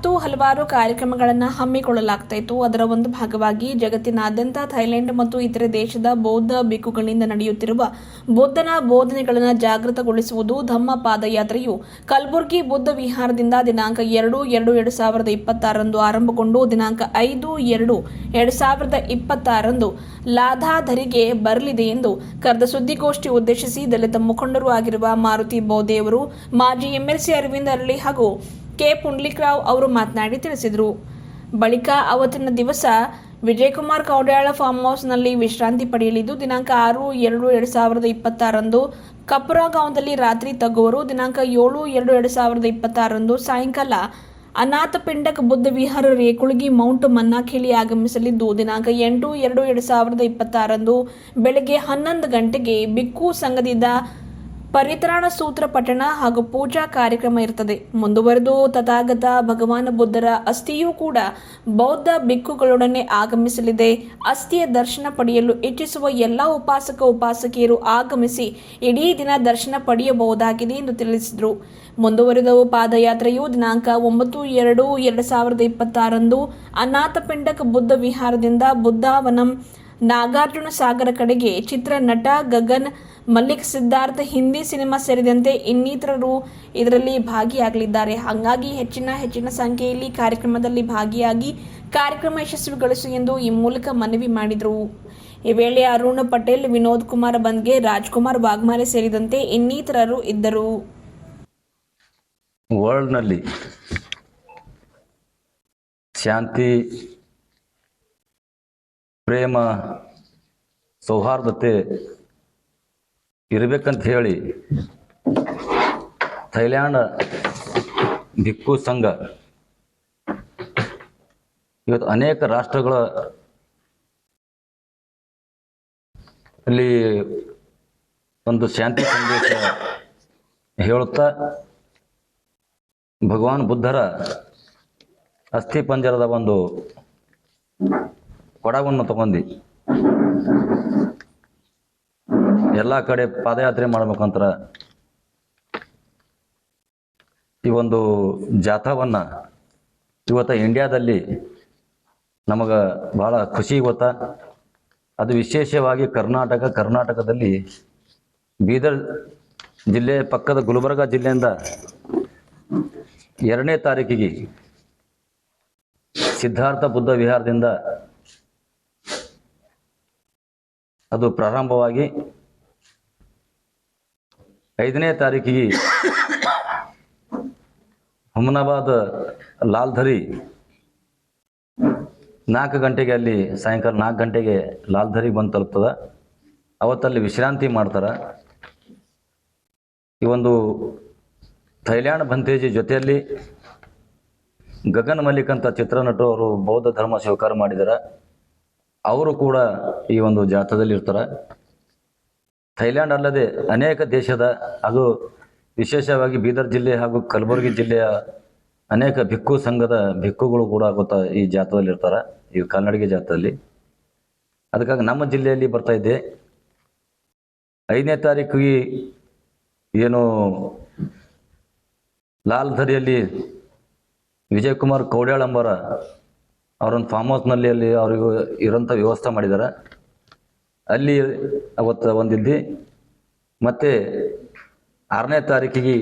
ಇವತ್ತು ಹಲವಾರು ಕಾರ್ಯಕ್ರಮಗಳನ್ನು ಹಮ್ಮಿಕೊಳ್ಳಲಾಗ್ತಾ ಇತ್ತು. ಅದರ ಒಂದು ಭಾಗವಾಗಿ ಜಗತ್ತಿನಾದ್ಯಂತ ಥೈಲ್ಯಾಂಡ್ ಮತ್ತು ಇತರೆ ದೇಶದ ಬೌದ್ಧ ಭಿಕ್ಕುಗಳಿಂದ ನಡೆಯುತ್ತಿರುವ ಬುದ್ಧನ ಬೋಧನೆಗಳನ್ನು ಜಾಗೃತಗೊಳಿಸುವುದು ಧಮ್ಮ ಪಾದಯಾತ್ರೆಯು ಕಲಬುರಗಿ ಬುದ್ಧ ವಿಹಾರದಿಂದ ದಿನಾಂಕ 2/2/2026 ಆರಂಭಗೊಂಡು ದಿನಾಂಕ 5/2/2026 ಲಾಧಾಧರಿಗೆ ಬರಲಿದೆ ಎಂದು ಕರೆದ ಸುದ್ದಿಗೋಷ್ಠಿ ಉದ್ದೇಶಿಸಿ ದಲಿತ ಮುಖಂಡರು ಆಗಿರುವ ಮಾರುತಿ ಬೋದೇವರು, ಮಾಜಿ ಎಮ್ಎಲ್ಸಿ ಅರವಿಂದ್ ಅರಳಿ ಹಾಗೂ ಕೆ ಪುಂಡ್ಲಿಕ್ರಾವ್ ಅವರು ಮಾತನಾಡಿ ತಿಳಿಸಿದರು. ಬಳಿಕ ಅವತ್ತಿನ ದಿವಸ ವಿಜಯಕುಮಾರ್ ಕೌಡ್ಯಾಳ ಫಾರ್ಮ್ ಹೌಸ್ನಲ್ಲಿ ವಿಶ್ರಾಂತಿ ಪಡೆಯಲಿದ್ದು ದಿನಾಂಕ 6/2/2026 ಕಪ್ಪುರಗಾಂವದಲ್ಲಿ ರಾತ್ರಿ ತಗ್ಗುವರು. ದಿನಾಂಕ 7/2/2026 ಸಾಯಂಕಾಲ ಅನಾಥ ಪಿಂಡಕ್ ಬುದ್ಧ ವಿಹಾರ ರೇಕುಳಗಿ ಮೌಂಟ್ ಮನ್ನಾಖೇಲಿ ಆಗಮಿಸಲಿದ್ದು ದಿನಾಂಕ 8/2/2026 ಬೆಳಗ್ಗೆ 11 ಗಂಟೆಗೆ ಭಿಕ್ಕು ಸಂಘದಿಂದ ಪರಿತ್ರಾಣ ಸೂತ್ರ ಪಠಣ ಹಾಗೂ ಪೂಜಾ ಕಾರ್ಯಕ್ರಮ ಇರುತ್ತದೆ. ಮುಂದುವರೆದು ತಥಾಗತ ಭಗವಾನ್ ಬುದ್ಧರ ಅಸ್ಥಿಯೂ ಕೂಡ ಬೌದ್ಧ ಭಿಕ್ಕುಗಳೊಡನೆ ಆಗಮಿಸಲಿದೆ. ಅಸ್ಥಿಯ ದರ್ಶನ ಪಡೆಯಲು ಇಚ್ಛಿಸುವ ಎಲ್ಲ ಉಪಾಸಕ ಉಪಾಸಕಿಯರು ಆಗಮಿಸಿ ಇಡೀ ದಿನ ದರ್ಶನ ಪಡೆಯಬಹುದಾಗಿದೆ ಎಂದು ತಿಳಿಸಿದರು. ಮುಂದುವರೆದ ಪಾದಯಾತ್ರೆಯು ದಿನಾಂಕ 9/2/2026 ಅನಾಥ ಪಿಂಡಕ್ ಬುದ್ಧ ವಿಹಾರದಿಂದ ಬುದ್ಧಾವನಂ ನಾಗಾರ್ಜುನ ಸಾಗರ ಕಡೆಗೆ ಚಿತ್ರ ನಟ ಗಗನ್ ಮಲ್ಲಿಕ್, ಸಿದ್ಧಾರ್ಥ್, ಹಿಂದಿ ಸಿನಿಮಾ ಸೇರಿದಂತೆ ಇನ್ನಿತರರು ಇದರಲ್ಲಿ ಭಾಗಿಯಾಗಲಿದ್ದಾರೆ. ಹಾಗಾಗಿ ಹೆಚ್ಚಿನ ಸಂಖ್ಯೆಯಲ್ಲಿ ಕಾರ್ಯಕ್ರಮದಲ್ಲಿ ಭಾಗಿಯಾಗಿ ಕಾರ್ಯಕ್ರಮ ಯಶಸ್ವಿಗೊಳಿಸು ಎಂದು ಈ ಮೂಲಕ ಮನವಿ ಮಾಡಿದರು. ಈ ವೇಳೆ ಅರುಣ್ ಪಟೇಲ್, ವಿನೋದ್ ಕುಮಾರ್ ಬಂದ್ಗೆ, ರಾಜ್ಕುಮಾರ್ ವಾಗ್ಮಾರೆ ಸೇರಿದಂತೆ ಇನ್ನಿತರರು ಇದ್ದರು. ವರ್ಲ್ಡ್ನಲ್ಲಿ ಶಾಂತಿ, ಪ್ರೇಮ, ಸೌಹಾರ್ದತೆ ಇರಬೇಕಂತ ಹೇಳಿ ಥೈಲ್ಯಾಂಡ್ ಭಿಕ್ಕು ಸಂಘ ಇವತ್ತು ಅನೇಕ ರಾಷ್ಟ್ರಗಳ ಅಲ್ಲಿ ಒಂದು ಶಾಂತಿ ಸಂದೇಶ ಹೇಳುತ್ತಾ ಭಗವಾನ್ ಬುದ್ಧರ ಅಸ್ಥಿ ಪಂಜರದ ಒಂದು ಕೊಡವನ್ನು ತಗೊಂಡು ಎಲ್ಲ ಕಡೆ ಪಾದಯಾತ್ರೆ ಮಾಡ್ಬೇಕಂತ ಈ ಒಂದು ಜಾಥಾವನ್ನು ಇವತ್ತು ಇಂಡಿಯಾದಲ್ಲಿ ನಮಗೆ ಭಾಳ ಖುಷಿ ಇವತ್ತ. ಅದು ವಿಶೇಷವಾಗಿ ಕರ್ನಾಟಕದಲ್ಲಿ ಬೀದರ್ ಜಿಲ್ಲೆ ಪಕ್ಕದ ಗುಲ್ಬರ್ಗ ಜಿಲ್ಲೆಯಿಂದ 2ನೇ ತಾರೀಕಿಗೆ ಸಿದ್ಧಾರ್ಥ ಬುದ್ಧ ವಿಹಾರದಿಂದ ಅದು ಪ್ರಾರಂಭವಾಗಿ 5ನೇ ತಾರೀಕಿಗೆ ಹುಮನಾಬಾದ್ ಲಾಲ್ಧರಿ 4 ಗಂಟೆಗೆ ಅಲ್ಲಿ ಸಾಯಂಕಾಲ 4 ಗಂಟೆಗೆ ಲಾಲ್ಧರಿಗೆ ಬಂದು ತಲುಪ್ತದೆ. ಅವತ್ತಲ್ಲಿ ವಿಶ್ರಾಂತಿ ಮಾಡ್ತಾರೆ. ಈ ಒಂದು ಥೈಲ್ಯಾಂಡ್ ಬಂತೇಜಿ ಜೊತೆಯಲ್ಲಿ ಗಗನ್ ಮಲ್ಲಿಕ್ ಅಂತ ಚಿತ್ರನಟರು ಅವರು ಬೌದ್ಧ ಧರ್ಮ ಸ್ವೀಕಾರ ಮಾಡಿದ್ದಾರೆ. ಅವರು ಕೂಡ ಈ ಒಂದು ಜಾಥಾದಲ್ಲಿ ಇರ್ತಾರೆ. ಥೈಲ್ಯಾಂಡ್ ಅಲ್ಲದೆ ಅನೇಕ ದೇಶದ, ಅದು ವಿಶೇಷವಾಗಿ ಬೀದರ್ ಜಿಲ್ಲೆ ಹಾಗೂ ಕಲಬುರಗಿ ಜಿಲ್ಲೆಯ ಅನೇಕ ಭಿಕ್ಕು ಸಂಘದ ಭಿಕ್ಕುಗಳು ಕೂಡ ಗೊತ್ತಾ ಈ ಜಾಥಾದಲ್ಲಿ ಇರ್ತಾರೆ, ಈ ಕಾಲ್ನಡಿಗೆ ಜಾಥಾದಲ್ಲಿ. ಅದಕ್ಕಾಗಿ ನಮ್ಮ ಜಿಲ್ಲೆಯಲ್ಲಿ ಬರ್ತಾ ಇದ್ದೆ. 5ನೇ ತಾರೀಕಿಗೆ ಏನು ಲಾಲ್ಧರಿಯಲ್ಲಿ ವಿಜಯಕುಮಾರ್ ಕೌಡ್ಯಾಳ್ ಎಂಬರ ಅವರೊಂದು ಫಾರ್ಮ್ ಹೌಸ್ನಲ್ಲಿ ಅಲ್ಲಿ ಅವರಿಗೂ ಇರೋಂಥ ವ್ಯವಸ್ಥೆ ಮಾಡಿದ್ದಾರೆ. ಅಲ್ಲಿ ಅವತ್ತು ಒಂದಿದ್ದು ಮತ್ತು 6ನೇ ತಾರೀಕಿಗೆ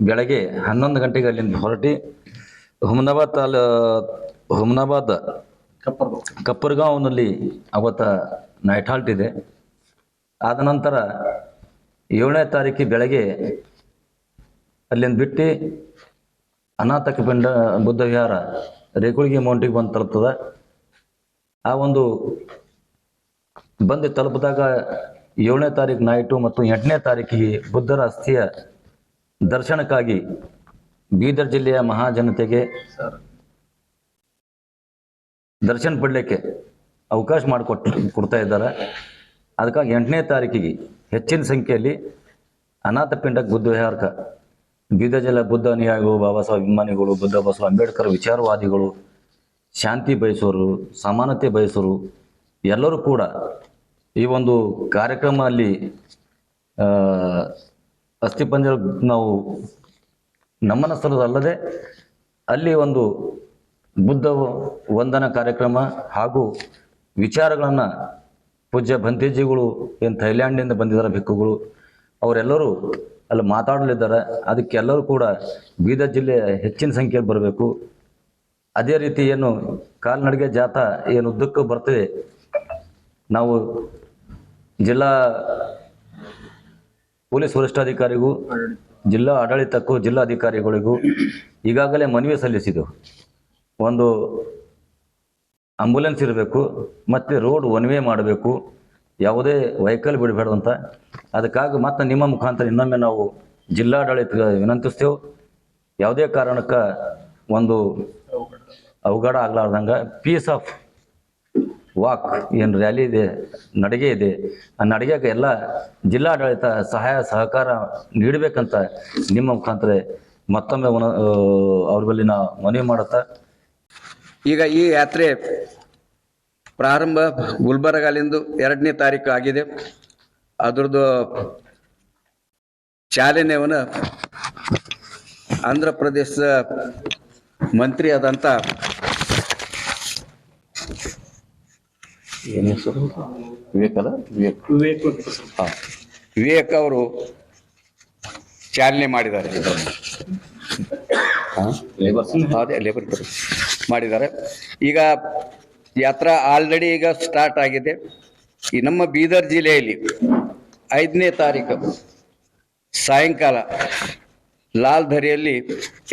ಬೆಳಗ್ಗೆ 11 ಗಂಟೆಗೆ ಅಲ್ಲಿಂದ ಹೊರಟಿ ಹುಮನಾಬಾದ್ ಕಪ್ಪರ್ಗಾಂವ್ನಲ್ಲಿ ಅವತ್ತು ನೈಟ್ ಹಾಲ್ಟ್ ಇದೆ. ಆದ ನಂತರ 7ನೇ ತಾರೀಕಿಗೆ ಬೆಳಗ್ಗೆ ಅಲ್ಲಿಂದ ಬಿಟ್ಟು ಅನಾಥ ಪಿಂಡ ಬುದ್ಧ ವಿಹಾರ ರೇಕುಳಗಿ ಮೌಂಟಿಗೆ ಬಂದು ತಲುಪ್ತದೆ. ಆ ಒಂದು ಬಂದು ತಲುಪಿದಾಗ 7ನೇ ತಾರೀಕು ನೈಟು ಮತ್ತು 8ನೇ ತಾರೀಕಿಗೆ ಬುದ್ಧರ ಅಸ್ಥಿಯ ದರ್ಶನಕ್ಕಾಗಿ ಬೀದರ್ ಜಿಲ್ಲೆಯ ಮಹಾಜನತೆಗೆ ದರ್ಶನ ಪಡಲಿಕ್ಕೆ ಅವಕಾಶ ಕೊಡ್ತಾ ಇದ್ದಾರೆ. ಅದಕ್ಕಾಗಿ 8ನೇ ತಾರೀಕಿಗೆ ಹೆಚ್ಚಿನ ಸಂಖ್ಯೆಯಲ್ಲಿ ಅನಾಥ ಪಿಂಡಕ್ ಬುದ್ಧ ವಿಹಾರಕ್ಕೆ ಬೀದರ್ ಜಿಲ್ಲೆ ಬುದ್ಧ ಅನುಯಾಯಿಗಳು, ಬಾಬಾ ಸಾಹೇಬ್ ಅಭಿಮಾನಿಗಳು, ಬುದ್ಧ ಬಸವ ಅಂಬೇಡ್ಕರ್ ವಿಚಾರವಾದಿಗಳು, ಶಾಂತಿ ಬಯಸೋರು, ಸಮಾನತೆ ಬಯಸೋರು ಎಲ್ಲರೂ ಕೂಡ ಈ ಒಂದು ಕಾರ್ಯಕ್ರಮದಲ್ಲಿ ಅಸ್ಥಿಪಂಜರ ನಾವು ನಮ್ಮನ ಸ್ಥಳದಲ್ಲದೆ ಅಲ್ಲಿ ಒಂದು ಬುದ್ಧ ವಂದನಾ ಕಾರ್ಯಕ್ರಮ ಹಾಗೂ ವಿಚಾರಗಳನ್ನು ಪೂಜ್ಯ ಭಂತೇಜಿಗಳು ಏನು ಥೈಲ್ಯಾಂಡ್ನಿಂದ ಬಂದಿದ್ದಾರೆ ಭಿಕ್ಕುಗಳು ಅವರೆಲ್ಲರೂ ಅಲ್ಲಿ ಮಾತಾಡಲಿದ್ದಾರೆ. ಅದಕ್ಕೆಲ್ಲರೂ ಕೂಡ ಬೀದರ್ ಜಿಲ್ಲೆ ಹೆಚ್ಚಿನ ಸಂಖ್ಯೆಯಲ್ಲಿ ಬರಬೇಕು. ಅದೇ ರೀತಿ ಏನು ಕಾಲ್ನಡಿಗೆ ಜಾಥಾ ಏನು ಉದ್ದಕ್ಕೂ ಬರ್ತದೆ, ನಾವು ಜಿಲ್ಲಾ ಪೊಲೀಸ್ ವರಿಷ್ಠಾಧಿಕಾರಿಗೂ ಜಿಲ್ಲಾ ಆಡಳಿತಕ್ಕೂ ಜಿಲ್ಲಾಧಿಕಾರಿಗಳಿಗೂ ಈಗಾಗಲೇ ಮನವಿ ಸಲ್ಲಿಸಿದೆವು. ಒಂದು ಆಂಬುಲೆನ್ಸ್ ಇರಬೇಕು ಮತ್ತು ರೋಡ್ ಒನ್ ವೇ ಮಾಡಬೇಕು, ಯಾವುದೇ ವೆಹಿಕಲ್ ಬಿಡಬೇಡ ಅಂತ. ಅದಕ್ಕಾಗಿ ಮತ್ತು ನಿಮ್ಮ ಮುಖಾಂತರ ಇನ್ನೊಮ್ಮೆ ನಾವು ಜಿಲ್ಲಾಡಳಿತ ವಿನಂತಿಸ್ತೇವೆ. ಯಾವುದೇ ಕಾರಣಕ್ಕೆ ಒಂದು ಅವಘಡ ಆಗಲಾರ್ದಂಗೆ ಪೀಸ್ ಆಫ್ ವಾಕ್ ಏನು ರ್ಯಾಲಿ ಇದೆ, ನಡಿಗೆ ಇದೆ, ಆ ನಡಿಗೆಗೆ ಎಲ್ಲ ಜಿಲ್ಲಾಡಳಿತ ಸಹಾಯ ಸಹಕಾರ ನೀಡಬೇಕಂತ ನಿಮ್ಮ ಮುಖಾಂತರ ಮತ್ತೊಮ್ಮೆ ಅವ್ರ ಬಳಿ ನಾವು ಮನವಿ ಮಾಡುತ್ತಾ, ಈಗ ಈ ಯಾತ್ರೆ ಪ್ರಾರಂಭ ಗುಲ್ಬರ್ಗಾಲಿಂದ 2ನೇ ತಾರೀಕು ಆಗಿದೆ. ಅದರದ್ದು ಚಾಲನೆಯನ್ನು ಆಂಧ್ರ ಪ್ರದೇಶದ ಮಂತ್ರಿ ಆದಂಥ ವಿವೇಕ್ ಅವರು ಚಾಲನೆ ಮಾಡಿದ್ದಾರೆ. ಲೇಬರ್ ಮಾಡಿದ್ದಾರೆ. ಈಗ ಯಾತ್ರಾ ಆಲ್ರೆಡಿ ಈಗ ಸ್ಟಾರ್ಟ್ ಆಗಿದೆ. ಈ ನಮ್ಮ ಬೀದರ್ ಜಿಲ್ಲೆಯಲ್ಲಿ 5ನೇ ತಾರೀಕು ಸಾಯಂಕಾಲ ಲಾಲ್ ದರಿಯಲ್ಲಿ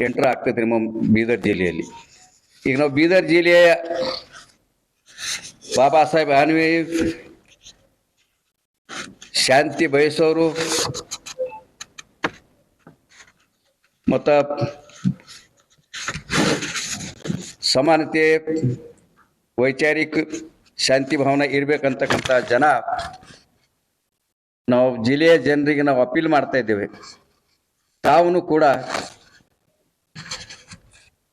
ಎಂಟರ್ ಆಗ್ತದೆ ನಮ್ಮ ಬೀದರ್ ಜಿಲ್ಲೆಯಲ್ಲಿ. ಈಗ ನಾವು ಬೀದರ್ ಜಿಲ್ಲೆಯ ಬಾಬಾ ಸಾಹೇಬ್ ಆನ್ವಿ ಶಾಂತಿ ಬಯಸೋರು ಮತ್ತು ಸಮಾನತೆ ವೈಚಾರಿಕ ಶಾಂತಿ ಭಾವನೆ ಇರಬೇಕಂತಕ್ಕಂಥ ಜನ ನಾವು ಜಿಲ್ಲೆಯ ಜನರಿಗೆ ನಾವು ಅಪೀಲ್ ಮಾಡ್ತಾ ಇದ್ದೇವೆ. ತಾವು ಕೂಡ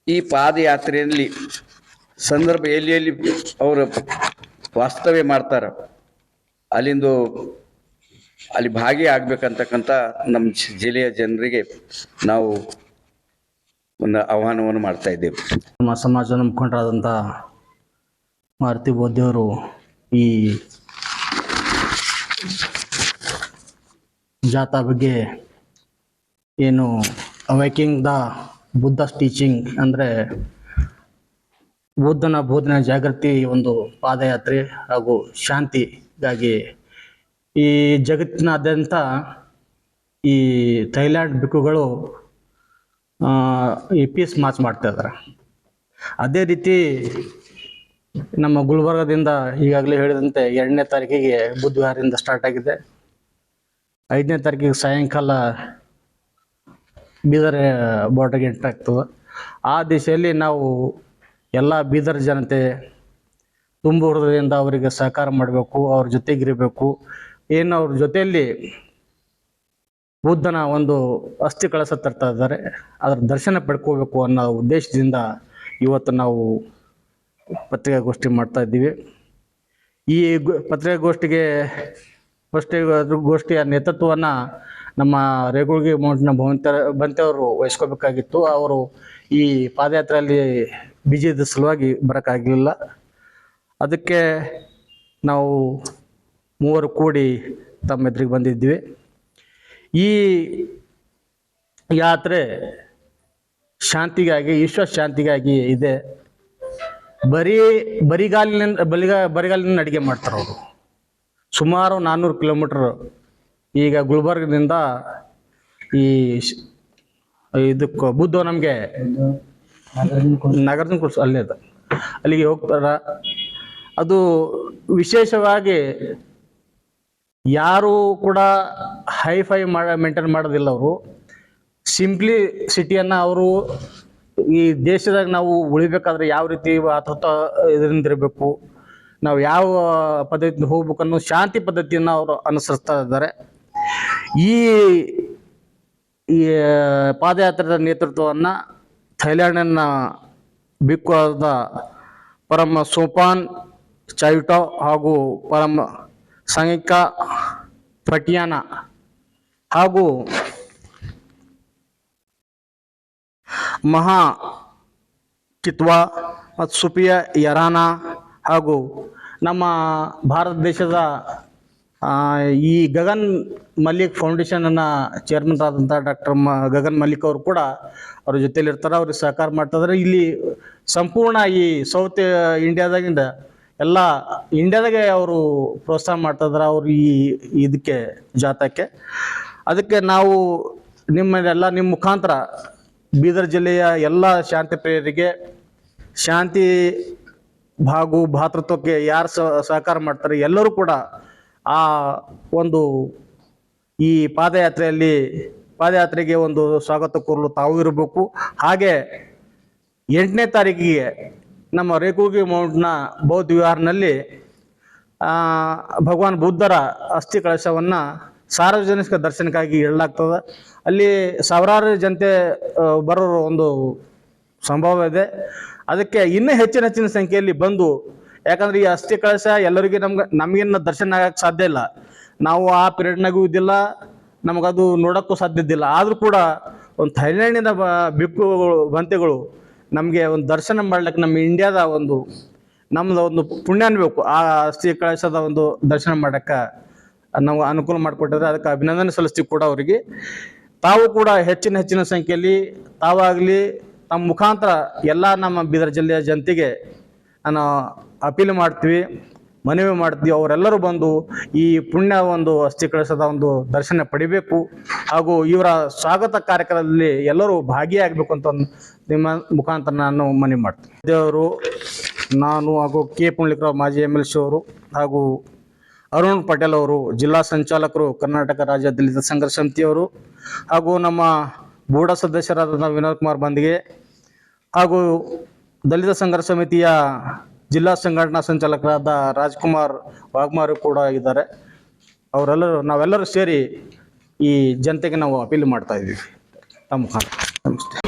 ಈ ಪಾದಯಾತ್ರೆಯಲ್ಲಿ ಸಂದರ್ಭ ಎಲ್ಲಿ ಅವರು ವಾಸ್ತವ್ಯ ಮಾಡ್ತಾರೆ ಅಲ್ಲಿ ಭಾಗಿಯಾಗಬೇಕಂತಕ್ಕಂಥ ನಮ್ಮ ಜಿಲ್ಲೆಯ ಜನರಿಗೆ ನಾವು ಒಂದು ಆಹ್ವಾನವನ್ನು ಮಾಡ್ತಾ ಇದ್ದೇವೆ. ನಮ್ಮ ಸಮಾಜದ ಮುಖಂಡರಾದಂಥ ಮಾರುತಿ ಬೋಧಿಯವರು ಈ ಜಾಥಾ ಬಗ್ಗೆ ಏನು ಅವೇಕಿಂಗ್ ದ ಬುದ್ಧಸ್ ಟೀಚಿಂಗ್ ಅಂದರೆ ಬುದ್ಧನ ಬೋಧನೆ ಜಾಗೃತಿ ಒಂದು ಪಾದಯಾತ್ರೆ ಹಾಗೂ ಶಾಂತಿಗಾಗಿ ಈ ಜಗತ್ತಿನಾದ್ಯಂತ ಈ ಥೈಲ್ಯಾಂಡ್ ಭಿಕ್ಕುಗಳು ಈ ಪೀಸ್ ಮಾರ್ಚ್ ಮಾಡ್ತಾ ಇದ್ದಾರೆ. ಅದೇ ರೀತಿ ನಮ್ಮ ಗುಲ್ಬರ್ಗದಿಂದ ಈಗಾಗಲೇ ಹೇಳಿದಂತೆ 2ನೇ ತಾರೀಕಿಗೆ ಬುಧವಾರದಿಂದ ಸ್ಟಾರ್ಟ್ ಆಗಿದೆ. 5ನೇ ತಾರೀಕಿಗೆ ಸಾಯಂಕಾಲ ಬೀದರ್ ಬಾರ್ಡರ್ಗೆ ಎಂಟ್ರ್ ಆಗ್ತದೆ. ಆ ದಿಶೆಯಲ್ಲಿ ನಾವು ಎಲ್ಲ ಬೀದರ್ ಜನತೆ ತುಂಬ ಹೃದಯದಿಂದ ಅವರಿಗೆ ಸಹಕಾರ ಮಾಡಬೇಕು, ಅವ್ರ ಜೊತೆಗಿರಬೇಕು. ಏನು ಅವ್ರ ಜೊತೆಯಲ್ಲಿ ಬುದ್ಧನ ಒಂದು ಅಸ್ಥಿ ಕಳಸ ತರ್ತಾ ಇದ್ದಾರೆ, ಅದರ ದರ್ಶನ ಪಡ್ಕೋಬೇಕು ಅನ್ನೋ ಉದ್ದೇಶದಿಂದ ಇವತ್ತು ನಾವು ಪತ್ರಿಕಾಗೋಷ್ಠಿ ಮಾಡ್ತಾ ಇದ್ದೀವಿ. ಈ ಪತ್ರಿಕಾಗೋಷ್ಠಿಯ ನೇತೃತ್ವವನ್ನು ನಮ್ಮ ರೇಗುಳ್ಗಿ ಮೌಂಟ್ನ ಬಂತೆಯವರು ವಹಿಸ್ಕೋಬೇಕಾಗಿತ್ತು. ಅವರು ಈ ಪಾದಯಾತ್ರೆಯಲ್ಲಿ ಬಿಜಿದ ಸಲುವಾಗಿ ಬರೋಕ್ಕಾಗಲಿಲ್ಲ. ಅದಕ್ಕೆ ನಾವು 3 ಕೂಡಿ ತಮ್ಮ ಎದುರಿಗೆ ಬಂದಿದ್ವಿ. ಈ ಯಾತ್ರೆ ಶಾಂತಿಗಾಗಿ, ವಿಶ್ವ ಶಾಂತಿಗಾಗಿ ಇದೆ. ಬರಿಗಾಲಿನ ಅಡುಗೆ ಮಾಡ್ತಾರೆ ಅವರು. ಸುಮಾರು 400 ಕಿಲೋಮೀಟ್ರ್ ಈಗ ಗುಲ್ಬರ್ಗದಿಂದ ಇದಕ್ಕೆ ಬುದ್ಧ ನಮಗೆ ನಗರದಿಂದ ಕೊಡ್ಸ ಅಲ್ಲಿಗೆ ಹೋಗ್ತಾರ. ಅದು ವಿಶೇಷವಾಗಿ ಯಾರು ಕೂಡ ಹೈಫೈ ಮೇಂಟೈನ್ ಮಾಡೋದಿಲ್ಲ. ಅವರು ಸಿಂಪ್ಲಿ ಸಿಟಿಯನ್ನು ಅವರು ಈ ದೇಶದಾಗ ನಾವು ಉಳಿಬೇಕಾದ್ರೆ ಯಾವ ರೀತಿ ಇದರಿಂದ ಇರಬೇಕು, ನಾವು ಯಾವ ಪದ್ಧತಿಯಿಂದ ಹೋಗ್ಬೇಕು ಅನ್ನೋ ಶಾಂತಿ ಪದ್ಧತಿಯನ್ನು ಅವರು ಅನುಸರಿಸ್ತಾ ಇದ್ದಾರೆ. ಈ ಪಾದಯಾತ್ರೆಯ ನೇತೃತ್ವವನ್ನು ಥೈಲ್ಯಾಂಡಿನ ಭಿಕ್ಕುವಾದ ಪರಮ ಸೋಪಾನ್ ಚಾಯುಟೋ ಹಾಗೂ ಪರಮ ಸಂಗಿಕ ಫಟಿಯಾನ ಹಾಗೂ ಮಹಾ ಕಿತ್ವಾ ಮತ್ತು ಸುಫಿಯಾ ಯರಾನ ಹಾಗೂ ನಮ್ಮ ಭಾರತ ದೇಶದ ಈ ಗಗನ್ ಮಲ್ಲಿಕ್ ಫೌಂಡೇಶನ್ನ ಚೇರ್ಮನ್ ಆದಂಥ ಡಾಕ್ಟರ್ ಗಗನ್ ಮಲ್ಲಿಕ್ ಅವರು ಕೂಡ ಅವ್ರ ಜೊತೆಲಿ ಇರ್ತಾರೆ, ಅವ್ರಿಗೆ ಸಹಕಾರ ಮಾಡ್ತಿದ್ದಾರೆ. ಇಲ್ಲಿ ಸಂಪೂರ್ಣ ಈ ಸೌತ್ ಇಂಡಿಯಾದಾಗಿಂದ ಎಲ್ಲ ಇಂಡಿಯಾದಾಗೆ ಅವರು ಪ್ರೋತ್ಸಾಹ ಮಾಡ್ತಿದ್ದಾರೆ ಅವರು ಇದಕ್ಕೆ ಜಾಥಾಕ್ಕೆ. ಅದಕ್ಕೆ ನಾವು ನಿಮ್ಮ ಮುಖಾಂತರ ಬೀದರ್ ಜಿಲ್ಲೆಯ ಎಲ್ಲ ಶಾಂತಿ ಪ್ರಿಯರಿಗೆ ಶಾಂತಿ ಹಾಗೂ ಭಾತೃತ್ವಕ್ಕೆ ಯಾರು ಸಹಕಾರ ಮಾಡ್ತಾರೆ ಎಲ್ಲರೂ ಕೂಡ ಆ ಒಂದು ಈ ಪಾದಯಾತ್ರೆಗೆ ಒಂದು ಸ್ವಾಗತ ಕೋರಲು ತಾವು ಇರಬೇಕು. ಹಾಗೆ 8ನೇ ತಾರೀಕಿಗೆ ನಮ್ಮ ರೇಕುಗಿ ಮೌಂಟ್ನ ಬೌದ್ಧ ವಿಹಾರ್ನಲ್ಲಿ ಭಗವಾನ್ ಬುದ್ಧರ ಅಸ್ಥಿ ಕಳಶವನ್ನು ಸಾರ್ವಜನಿಕ ದರ್ಶನಕ್ಕಾಗಿ ಇಡಲಾಗ್ತದೆ. ಅಲ್ಲಿ ಸಾವಿರಾರು ಜನತೆ ಬರೋ ಒಂದು ಸಂಭವ ಇದೆ. ಅದಕ್ಕೆ ಇನ್ನೂ ಹೆಚ್ಚಿನ ಸಂಖ್ಯೆಯಲ್ಲಿ ಬಂದು, ಯಾಕಂದ್ರೆ ಈ ಅಸ್ಥಿ ಕಳಶ ಎಲ್ಲರಿಗೆ ನಮಗಿನ್ನ ದರ್ಶನ ಆಗಕ್ಕೆ ಸಾಧ್ಯ ಇಲ್ಲ, ನಾವು ಆ ಪೀರಿಯಡ್ನಾಗೂ ಇದ್ದಿಲ್ಲ, ನಮಗದು ನೋಡೋಕ್ಕೂ ಸಾಧ್ಯದಿಲ್ಲ. ಆದರೂ ಕೂಡ ಒಂದು ಥೈಲ್ಯಾಂಡಿನ ಬಿಕ್ಕುಗಳು ಬಂತೆಗಳು ನಮಗೆ ಒಂದು ದರ್ಶನ ಮಾಡ್ಲಿಕ್ಕೆ ನಮ್ಮ ಇಂಡಿಯಾದ ನಮ್ಮದು ಒಂದು ಪುಣ್ಯ ಅನ್ಬೇಕು. ಆ ಅಸ್ಥಿ ಕಳಶದ ಒಂದು ದರ್ಶನ ಮಾಡೋಕ್ಕೆ ನಾವು ಅನುಕೂಲ ಮಾಡಿಕೊಟ್ಟಿದ್ರೆ ಅದಕ್ಕೆ ಅಭಿನಂದನೆ ಸಲ್ಲಿಸ್ತೀವಿ ಕೂಡ ಅವರಿಗೆ. ತಾವು ಕೂಡ ಹೆಚ್ಚಿನ ಸಂಖ್ಯೆಯಲ್ಲಿ ತಾವಾಗಲಿ ತಮ್ಮ ಮುಖಾಂತರ ಎಲ್ಲ ನಮ್ಮ ಬೀದರ್ ಜಿಲ್ಲೆಯ ಜನತೆಗೆ ನಾನು ಅಪೀಲ್ ಮಾಡ್ತೀವಿ, ಮನವಿ ಮಾಡ್ತೀವಿ. ಅವರೆಲ್ಲರೂ ಬಂದು ಈ ಪುಣ್ಯ ಒಂದು ಅಸ್ಥಿ ಕಳಶದ ಒಂದು ದರ್ಶನ ಪಡಿಬೇಕು ಹಾಗೂ ಇವರ ಸ್ವಾಗತ ಕಾರ್ಯಕ್ರಮದಲ್ಲಿ ಎಲ್ಲರೂ ಭಾಗಿಯಾಗಬೇಕು ಅಂತ ನಿಮ್ಮ ಮುಖಾಂತರ ನಾನು ಮನವಿ ಮಾಡ್ತೀನಿ. ದೇವರು ನಾನು ಹಾಗೂ ಕೆ ಪುಂಡ್ಲಿಕರಾವ್ ಮಾಜಿ MLC ಅವರು ಹಾಗೂ ಅರುಣ್ ಪಟೇಲ್ ಅವರು ಜಿಲ್ಲಾ ಸಂಚಾಲಕರು ಕರ್ನಾಟಕ ರಾಜ್ಯ ದಲಿತ ಸಂಘರ್ಷ ಸಮಿತಿಯವರು ಹಾಗೂ ನಮ್ಮ ಬೋರ್ಡ ಸದಸ್ಯರಾದ ವಿನೋದ್ ಕುಮಾರ್ ಬಂದಿಗೆ ಹಾಗೂ ದಲಿತ ಸಂಘರ್ಷ ಸಮಿತಿಯ ಜಿಲ್ಲಾ ಸಂಘಟನಾ ಸಂಚಾಲಕರಾದ ರಾಜ್ಕುಮಾರ್ ವಾಗ್ಮಾರು ಕೂಡ ಇದ್ದಾರೆ. ನಾವೆಲ್ಲರೂ ಸೇರಿ ಈ ಜನತೆಗೆ ನಾವು ಅಪೀಲ್ ಮಾಡ್ತಾ ಇದ್ದೀವಿ ತಮ್ಮ ಮುಖಾಂತರ. ನಮಸ್ತೆ.